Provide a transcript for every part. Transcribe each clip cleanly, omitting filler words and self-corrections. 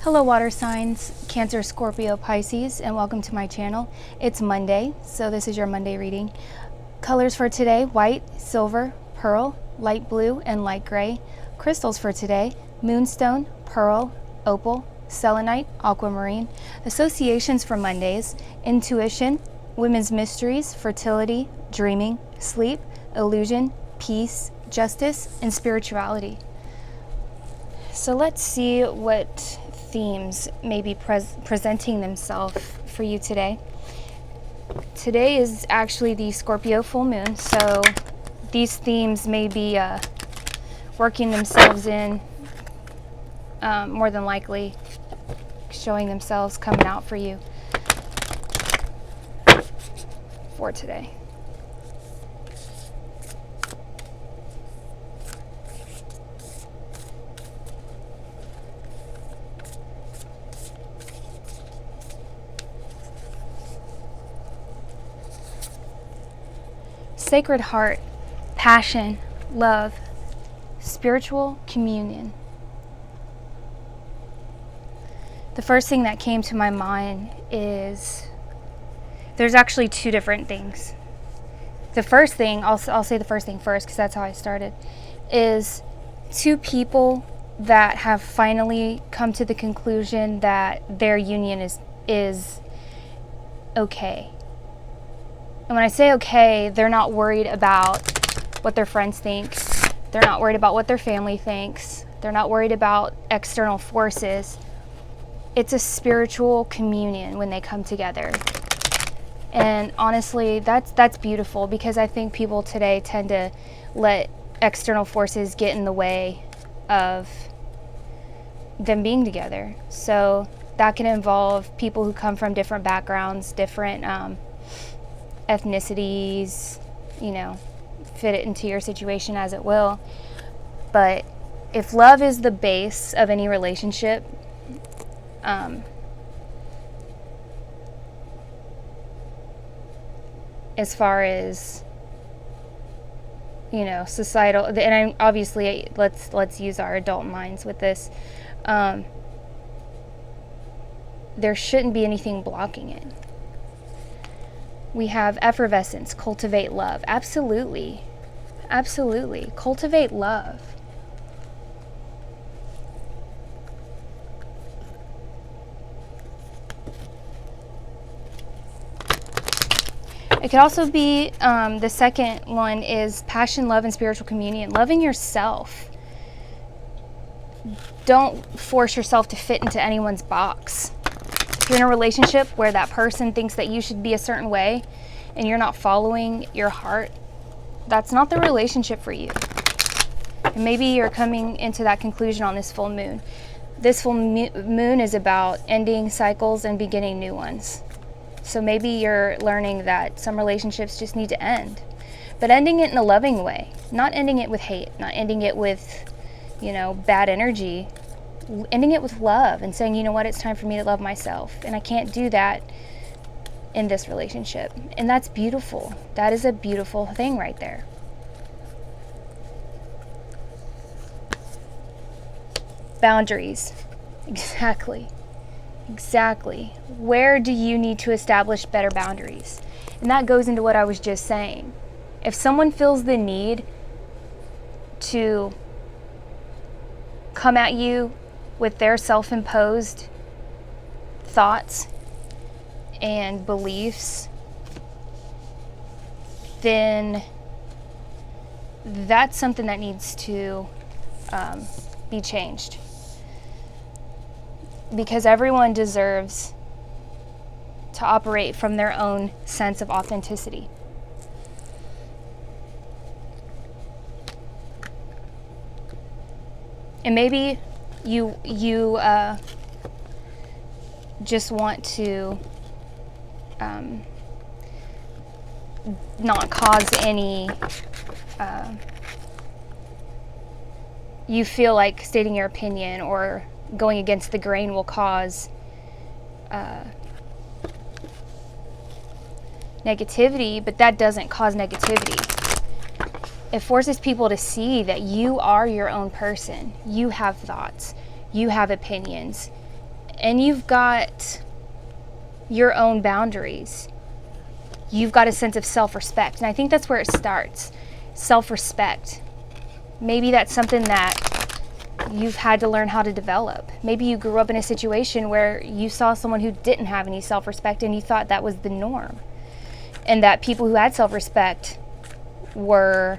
Hello water signs, Cancer, Scorpio, Pisces, and welcome to my channel. It's Monday, so this is your Monday reading. Colors for today: white, silver, pearl, light blue, and light gray. Crystals for today: moonstone, pearl, opal, selenite, aquamarine. Associations for Mondays: intuition, women's mysteries, fertility, dreaming, sleep, illusion, peace, justice, and spirituality. So let's see what themes may be presenting themselves for you today. Today is actually the Scorpio full moon, so these themes may be working themselves in, more than likely showing themselves coming out for you for today. Sacred heart, passion, love, spiritual communion. The first thing that came to my mind is there's actually two different things. The first thing, I'll say the first thing first because that's how I started, is two people that have finally come to the conclusion that their union is okay. And when I say okay, they're not worried about what their friends think. They're not worried about what their family thinks. They're not worried about external forces. It's a spiritual communion when they come together. And honestly, that's beautiful, because I think people today tend to let external forces get in the way of them being together. So that can involve people who come from different backgrounds, different ethnicities, fit it into your situation as it will. But if love is the base of any relationship, as far as societal, and obviously let's use our adult minds with this, there shouldn't be anything blocking it. We have effervescence, cultivate love. Absolutely. Absolutely. Cultivate love. It could also be, the second one is passion, love, and spiritual communion. Loving yourself. Don't force yourself to fit into anyone's box. If you're in a relationship where that person thinks that you should be a certain way and you're not following your heart, that's not the relationship for you. And maybe you're coming into that conclusion on this full moon. This full moon is about ending cycles and beginning new ones. So maybe you're learning that some relationships just need to end, but ending it in a loving way, not ending it with hate, not ending it with, bad energy. Ending it with love and saying, you know what, it's time for me to love myself, and I can't do that in this relationship. And that's beautiful. That is a beautiful thing right there. Boundaries. Exactly. Where do you need to establish better boundaries? And that goes into what I was just saying. If someone feels the need to come at you with their self-imposed thoughts and beliefs, then that's something that needs to be changed. Because everyone deserves to operate from their own sense of authenticity. And maybe you just want to not cause any, you feel like stating your opinion or going against the grain will cause negativity, but that doesn't cause negativity. It forces people to see that you are your own person. You have thoughts. You have opinions. And you've got your own boundaries. You've got a sense of self-respect. And I think that's where it starts. Self-respect. Maybe that's something that you've had to learn how to develop. Maybe you grew up in a situation where you saw someone who didn't have any self-respect and you thought that was the norm. And that people who had self-respect were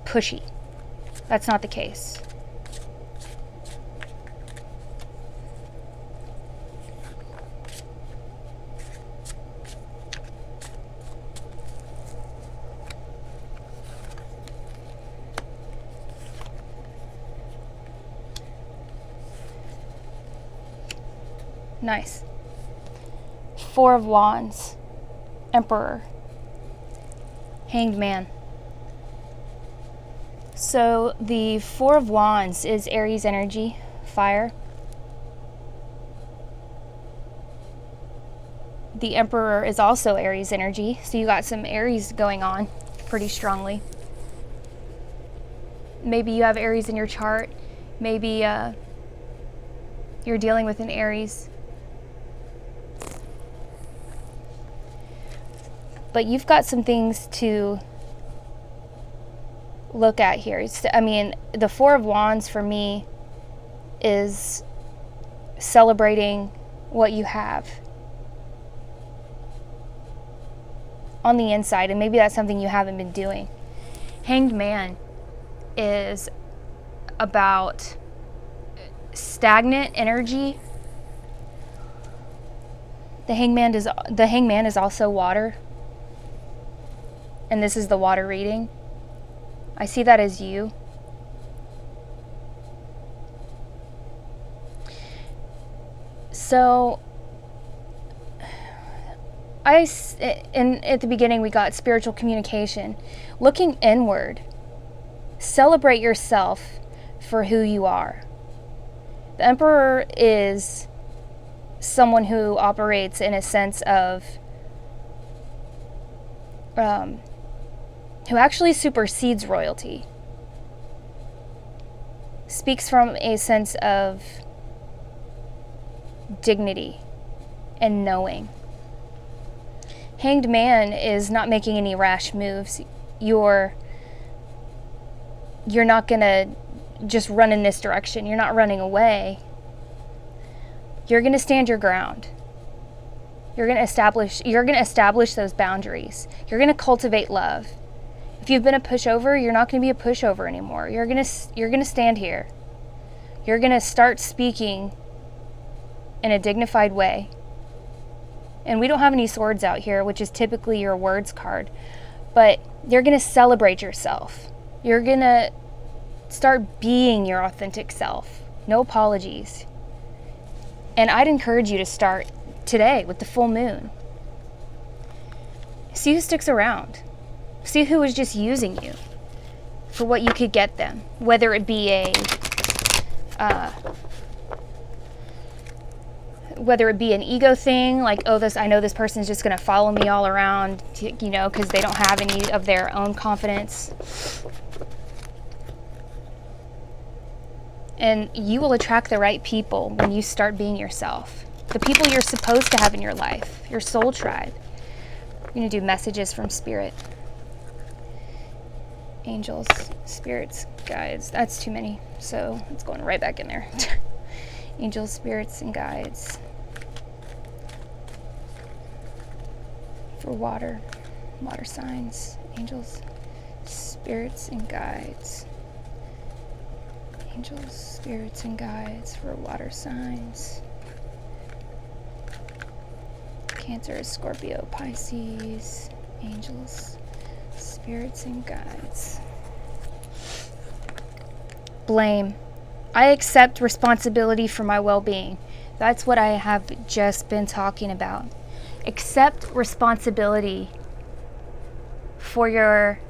pushy. That's not the case. Nice. Four of Wands, Emperor, Hanged Man. So the Four of Wands is Aries energy, fire. The Emperor is also Aries energy, so you got some Aries going on pretty strongly. Maybe you have Aries in your chart. Maybe you're dealing with an Aries. But you've got some things to look at here. I mean, the Four of Wands for me is celebrating what you have on the inside, and maybe that's something you haven't been doing. Hanged Man is about stagnant energy. The Hangman is also water. And this is the water reading. I see that as you. So, at the beginning we got spiritual communication. Looking inward. Celebrate yourself for who you are. The Emperor is someone who operates in a sense of who actually supersedes royalty. Speaks from a sense of dignity and knowing. Hanged Man is not making any rash moves. You're not gonna just run in this direction. You're not running away. You're gonna stand your ground. You're gonna establish those boundaries. You're gonna cultivate love. If you've been a pushover, you're not gonna be a pushover anymore. You're gonna stand here. You're gonna start speaking in a dignified way. And we don't have any swords out here, which is typically your words card. But you're gonna celebrate yourself. You're gonna start being your authentic self. No apologies. And I'd encourage you to start today with the full moon. See who sticks around. See who is just using you for what you could get them. Whether it be an ego thing, like, oh, I know this person's just going to follow me all around, you know, because they don't have any of their own confidence. And you will attract the right people when you start being yourself. The people you're supposed to have in your life, your soul tribe. I'm going to do messages from Spirit. Angels, spirits, guides. That's too many, so it's going right back in there. Angels, spirits, and guides. For water signs. Angels, spirits, and guides. Angels, spirits, and guides for water signs. Cancer is Scorpio Pisces. Angels, spirits, and guides. Blame. I accept responsibility for my well-being. That's what I have just been talking about. Accept responsibility for your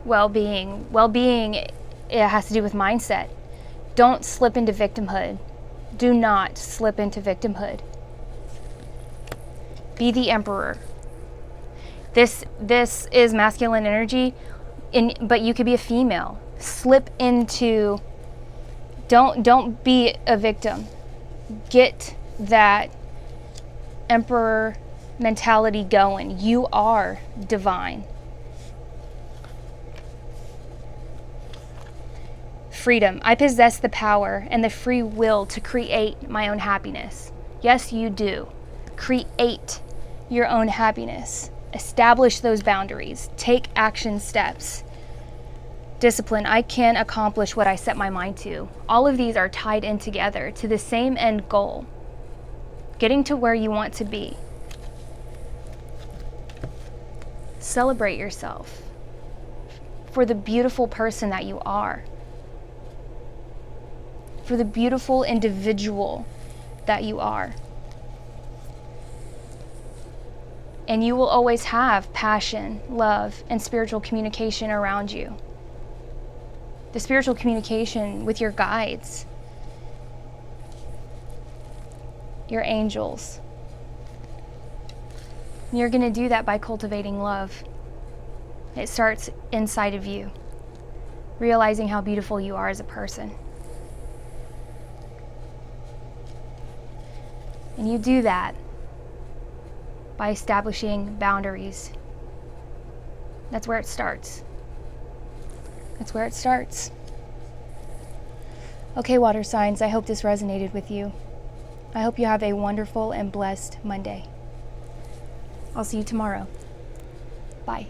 well-being. Well-being, it has to do with mindset. Don't slip into victimhood. Do not slip into victimhood. Be the Emperor. This is masculine energy, but you could be a female. Slip into Don't be a victim. Get that emperor mentality going. You are divine. Freedom. I possess the power and the free will to create my own happiness. Yes, you do. Create your own happiness. Establish those boundaries. Take action steps. Discipline. I can accomplish what I set my mind to. All of these are tied in together to the same end goal. Getting to where you want to be. Celebrate yourself for the beautiful person that you are. For the beautiful individual that you are. And you will always have passion, love, and spiritual communication around you. The spiritual communication with your guides, your angels. You're going to do that by cultivating love. It starts inside of you, realizing how beautiful you are as a person. And you do that by establishing boundaries. That's where it starts. That's where it starts. Okay, water signs, I hope this resonated with you. I hope you have a wonderful and blessed Monday. I'll see you tomorrow. Bye.